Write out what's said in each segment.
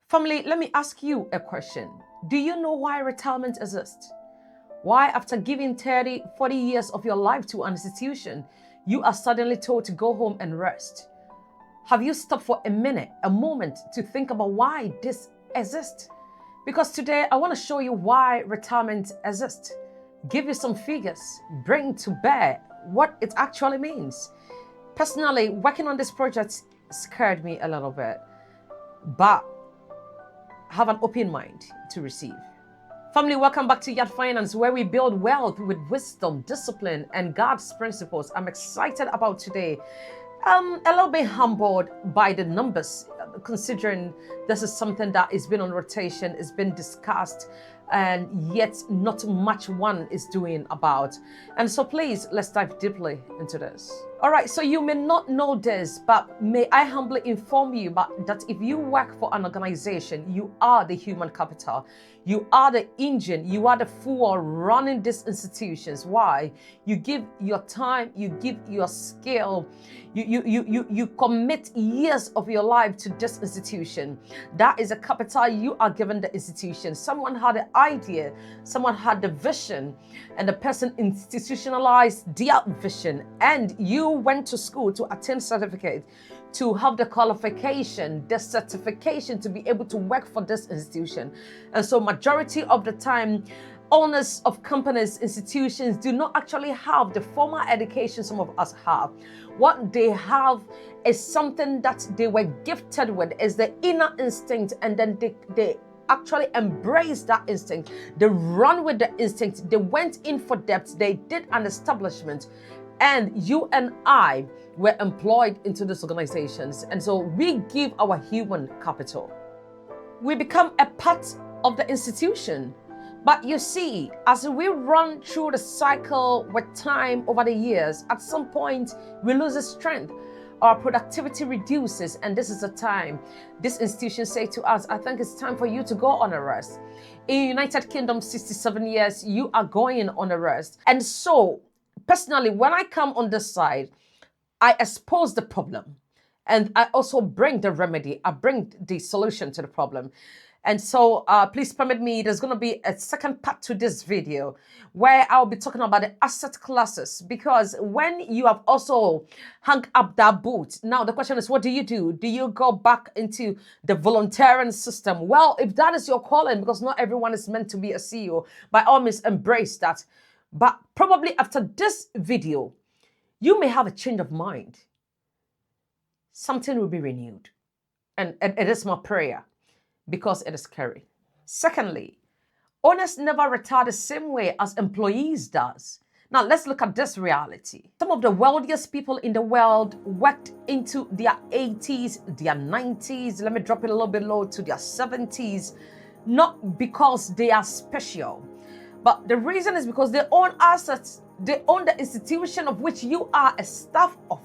Family, let me ask you a question. Do you know why retirement exists? Why, after giving 30, 40 years of your life to an institution, you are suddenly told to go home and rest? Have you stopped for a minute, a moment to think about why this exists? Because today I want to show you why retirement exists. Give you some figures, bring to bear what it actually means. Personally, working on this project scared me a little bit, but have an open mind to receive. Family, welcome back to Yard Finance, where we build wealth with wisdom, discipline, and God's principles. I'm excited about today. A little bit humbled by the numbers, considering this is something that has been on rotation, it's been discussed, and yet not much one is doing about. And so please, let's dive deeply into this. All right, so you may not know this, but may I humbly inform you that if you work for an organization, you are the human capital. You are the engine, you are the fuel running these institutions. Why? You give your time, you give your skill, you commit years of your life to this institution. That is a capital you are given the institution. Someone had the idea, someone had the vision, and the person institutionalized their vision, and you went to school to attain certificate, to have the qualification, the certification to be able to work for this institution. And so majority of the time, owners of companies, institutions do not actually have the formal education some of us have. What they have is something that they were gifted with, is the inner instinct, and then they actually embrace that instinct. They run with the instinct. They went in for depth. They did an establishment. And you and I were employed into these organizations. And so we give our human capital. We become a part of the institution. But you see, as we run through the cycle with time over the years, at some point we lose strength. Our productivity reduces, and this is the time this institution say to us, I think it's time for you to go on a rest. In United Kingdom, 67 years, you are going on a rest. And so, personally, when I come on this side, I expose the problem, and I also bring the remedy. I bring the solution to the problem. And so please permit me, there's going to be a second part to this video where I'll be talking about the asset classes, because when you have also hung up that boot, now the question is, what do you do? Do you go back into the volunteering system? Well, if that is your calling, because not everyone is meant to be a CEO, by all means embrace that. But probably after this video, you may have a change of mind. Something will be renewed. And it is my prayer, because it is scary. Secondly, owners never retire the same way as employees does. Now, let's look at this reality. Some of the wealthiest people in the world worked into their 80s, their 90s, let me drop it a little bit low, to their 70s, not because they are special, but the reason is because they own assets. They own the institution of which you are a staff of.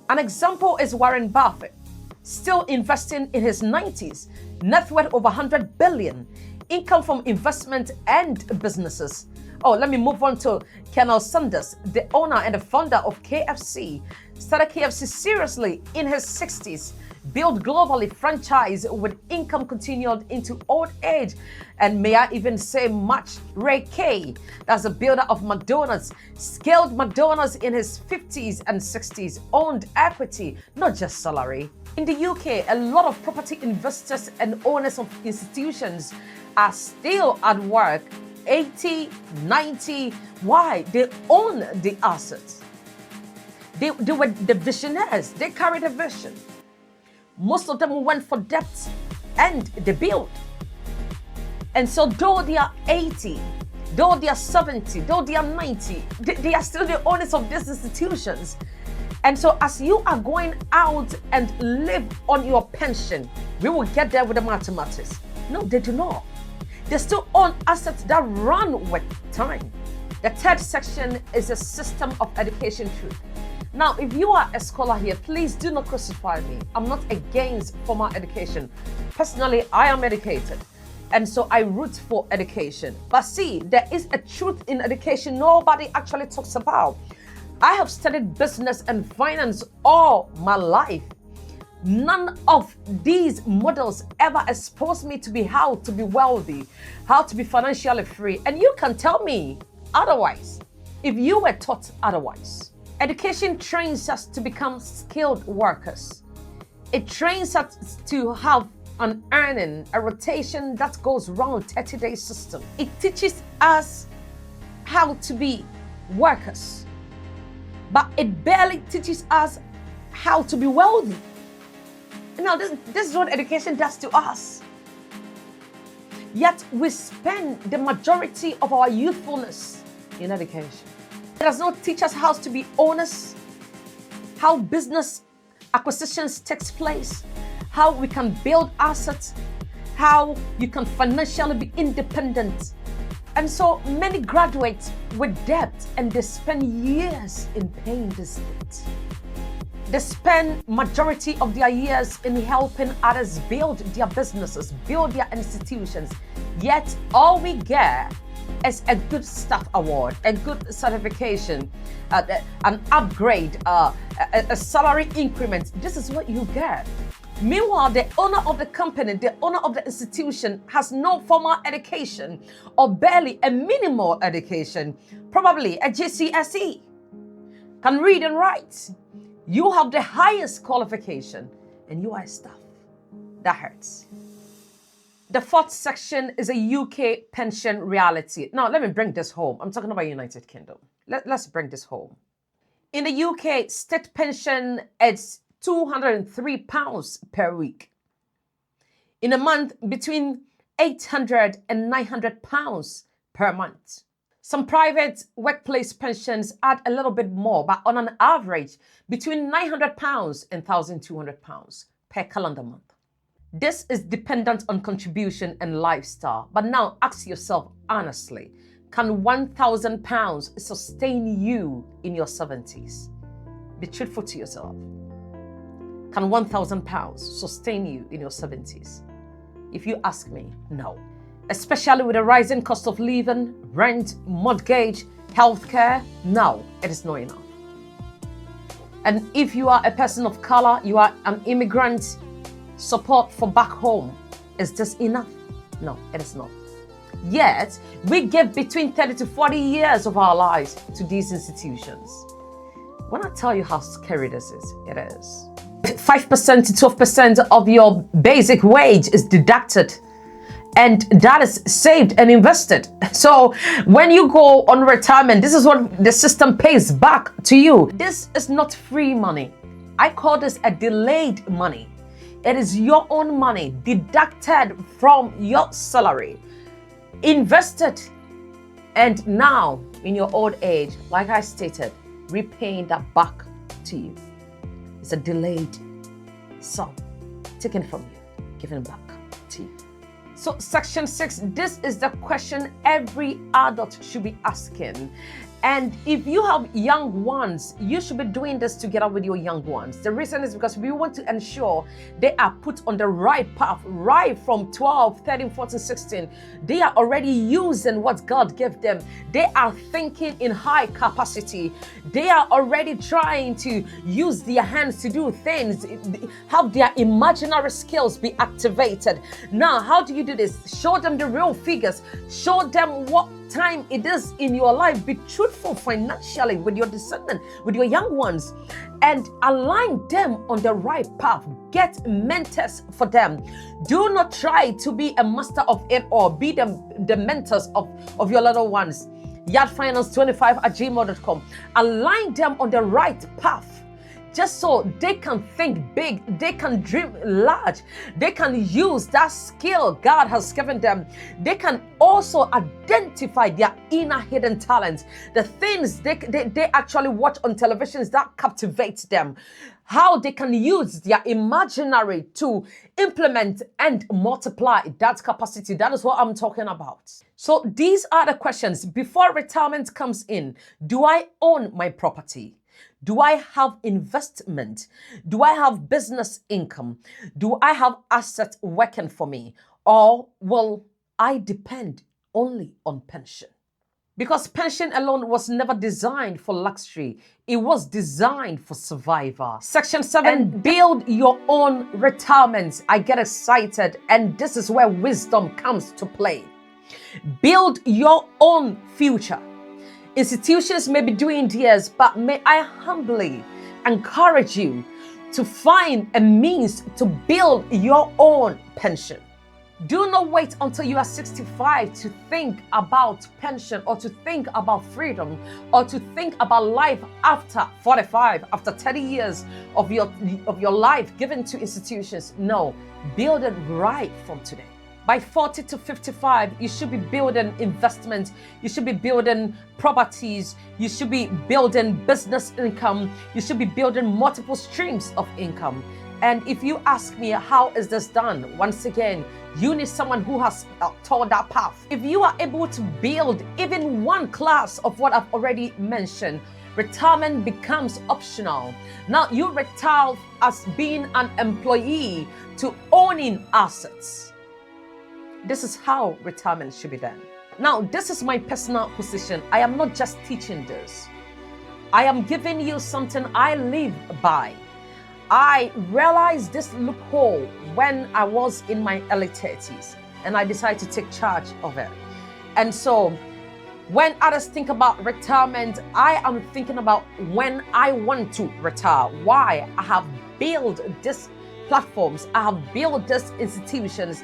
An example is Warren Buffett, still investing in his 90s, net worth over 100 billion, income from investment and businesses. Oh, let me move on to Colonel Sanders, the owner and the founder of KFC. Started KFC seriously in his 60s, built globally franchise with income continued into old age. And may I even say much, Ray K, that's the builder of McDonald's, scaled McDonald's in his 50s and 60s, owned equity, not just salary. In the UK, a lot of property investors and owners of institutions are still at work, 80, 90. Why? They own the assets. They were the visionaries. They carried a vision. Most of them went for depth and they built. And so though they are 80, though they are 70, though they are 90, they are still the owners of these institutions. And so as you are going out and live on your pension, we will get there with the mathematics. No, they do not. They still own assets that run with time. The third section is a system of education truth. Now, if you are a scholar here, please do not crucify me. I'm not against formal education. Personally, I am educated, and so I root for education. But see, there is a truth in education nobody actually talks about. I have studied business and finance all my life. None of these models ever exposed me to be how to be wealthy, how to be financially free. And you can tell me otherwise if you were taught otherwise. Education trains us to become skilled workers. It trains us to have an earning, a rotation that goes round 30-day system. It teaches us how to be workers, but it barely teaches us how to be wealthy. Now, this is what education does to us. Yet we spend the majority of our youthfulness in education. It does not teach us how to be owners, how business acquisitions takes place, how we can build assets, how you can financially be independent. And so many graduate with debt and they spend years in paying this debt. They spend majority of their years in helping others build their businesses, build their institutions. Yet all we get is a good staff award, a good certification, an upgrade, a salary increment. This is what you get. Meanwhile, the owner of the company, the owner of the institution has no formal education or barely a minimal education, probably a GCSE, can read and write. You have the highest qualification and you are a staff. That hurts. The fourth section is a UK pension reality. Now, let me bring this home. I'm talking about United Kingdom. Let's bring this home. In the UK, state pension is £203 per week. In a month, between £800 and £900 per month. Some private workplace pensions add a little bit more, but on an average, between £900 and £1,200 per calendar month. This is dependent on contribution and lifestyle. But now ask yourself honestly, can £1,000 sustain you in your 70s? Be truthful to yourself. Can £1,000 sustain you in your 70s? If you ask me, no. Especially with the rising cost of living, rent, mortgage, healthcare, no, it is not enough. And if you are a person of color, you are an immigrant, support for back home, is this enough? No, it is not. Yet, we give between 30 to 40 years of our lives to these institutions. When I tell you how scary this is, it is. 5% to 12% of your basic wage is deducted, and that is saved and invested. So when you go on retirement, this is what the system pays back to you. This is not free money. I call this a delayed money. It is your own money deducted from your salary, invested, and now in your old age, like I stated, repaying that back to you. It's a delayed sum taken from you, given back to you. So section 6, this is the question every adult should be asking. And if you have young ones, you should be doing this together with your young ones. The reason is because we want to ensure they are put on the right path, right from 12, 13, 14, 16. They are already using what God gave them. They are thinking in high capacity. They are already trying to use their hands to do things, have their imaginary skills be activated. Now, how do you do this? Show them the real figures. Show them what time it is in your life. Be truthful financially with your descendant, with your young ones, and align them on the right path. Get mentors for them. Do not try to be a master of it or be the mentors of your little ones. yardfinance25@gmail.com. Align them on the right path, just so they can think big, they can dream large, they can use that skill God has given them. They can also identify their inner hidden talents, the things they actually watch on televisions that captivates them, how they can use their imaginary to implement and multiply that capacity. That is what I'm talking about. So these are the questions before retirement comes in. Do I own my property? Do I have investment? Do I have business income? Do I have assets working for me? Or will I depend only on pension? Because pension alone was never designed for luxury. It was designed for survival. Section 7, build your own retirement. I get excited, and this is where wisdom comes to play. Build your own future. Institutions may be doing theirs, but may I humbly encourage you to find a means to build your own pension. Do not wait until you are 65 to think about pension, or to think about freedom, or to think about life after 45, after 30 years of your life given to institutions. No, build it right from today. By 40 to 55, you should be building investments, you should be building properties, you should be building business income, you should be building multiple streams of income. And if you ask me, how is this done? Once again, you need someone who has taught that path. If you are able to build even one class of what I've already mentioned, retirement becomes optional. Now you retire as being an employee to owning assets. This is how retirement should be done. Now, this is my personal position. I am not just teaching this. I am giving you something I live by. I realized this loophole when I was in my early 30s, and I decided to take charge of it. And so when others think about retirement, I am thinking about when I want to retire. Why? I have built these platforms, I have built these institutions,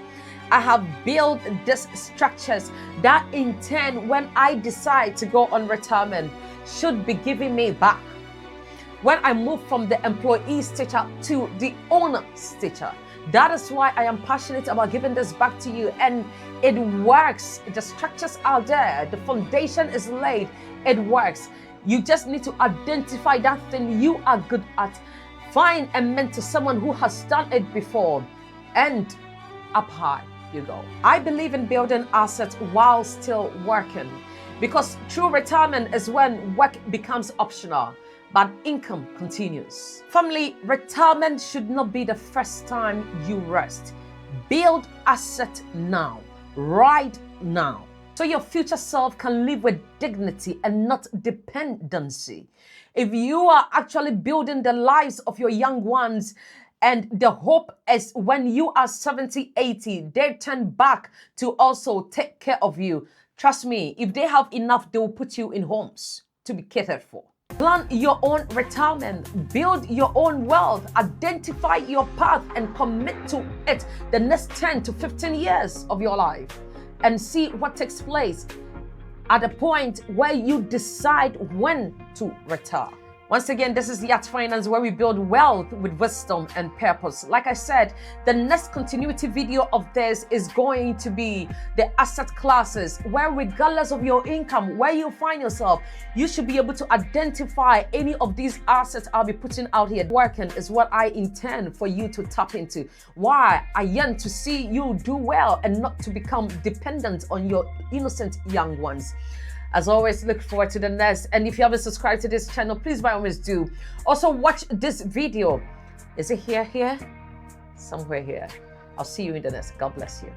I have built these structures that in turn, when I decide to go on retirement, should be giving me back. When I move from the employee stature to the owner stature, that is why I am passionate about giving this back to you. And it works. The structures are there. The foundation is laid. It works. You just need to identify that thing you are good at. Find a mentor, someone who has done it before, and up high you go. I believe in building assets while still working, because true retirement is when work becomes optional, but income continues. Family, retirement should not be the first time you rest. Build asset now, right now, so your future self can live with dignity and not dependency. If you are actually building the lives of your young ones, and the hope is when you are 70, 80, they turn back to also take care of you. Trust me, if they have enough, they will put you in homes to be catered for. Plan your own retirement, build your own wealth, identify your path and commit to it the next 10 to 15 years of your life, and see what takes place at the point where you decide when to retire. Once again, this is Yacht Finance, where we build wealth with wisdom and purpose. Like I said, the next continuity video of this is going to be the asset classes, where regardless of your income, where you find yourself, you should be able to identify any of these assets I'll be putting out here. Working is what I intend for you to tap into. Why? I yearn to see you do well and not to become dependent on your innocent young ones. As always, look forward to the next. And if you haven't subscribed to this channel, please by all means do. Also, watch this video. Is it here? Somewhere here. I'll see you in the next. God bless you.